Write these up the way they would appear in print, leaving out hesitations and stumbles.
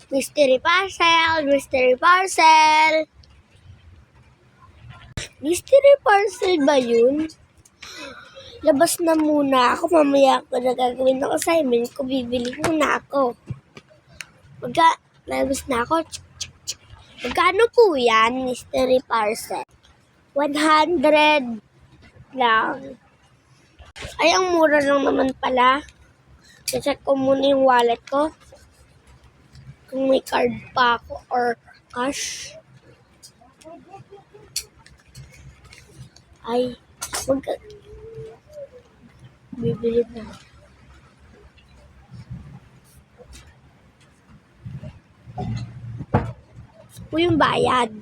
Mystery parcel, mystery parcel. Mystery parcel ba yun? Labas na muna ako. Mamaya ako na gagawin ng assignment ko. Bibili muna ako. Labas na ako. Magkano po yan, mystery parcel? 100 lang. Ay, ang mura lang naman pala. Check ko muna yung wallet ko. Kung may card pa ako or cash. Ay, bibili na. Po yung bayad.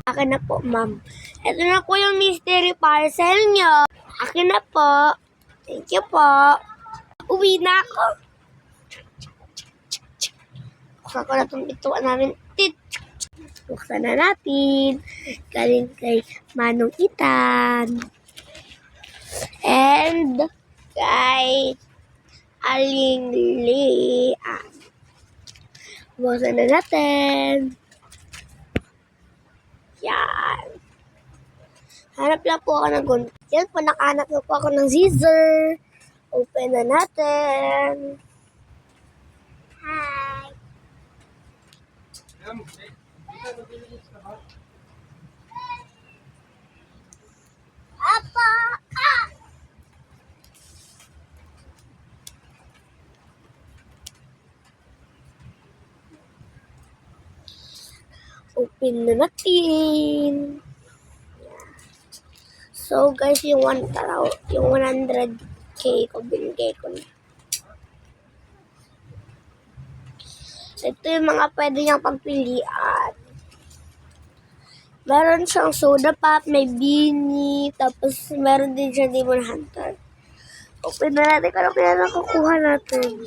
Akin na po, ma'am. Ito na po yung mystery parcel nyo. Akin na po. Thank you po. Uwi na ako. Buksan ko na itong bituan namin. Buksan na natin. Galing kay Manong Itan. And kay Aling Lian. Buksan na natin. Yan. Hanap lang po ako ng gunting. Yan po, nakahanap na po ako ng scissor. Open na natin. Hi. Apa? Open na natin. So guys, yung 100k ko, binigay ko na. Ito yung mga pwede niyang pagpilian. Meron siyang soda pop, may beanie, tapos meron din siyang Demon Hunter. Open na natin kung ano kaya nakukuha natin.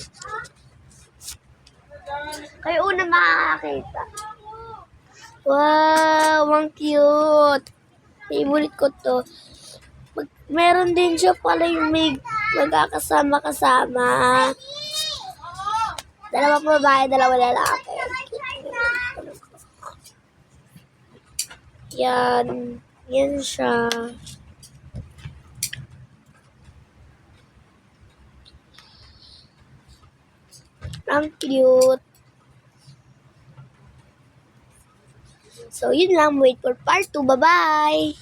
Kayo una makakakita. Wow, ang cute. Favorite ko to. Meron din siya pala yung may magkakasama-kasama. Dalawa po babae, dalawa lalaki. Yan. Yan siya. Ang cute. So, yun lang. Wait for part 2. Bye-bye!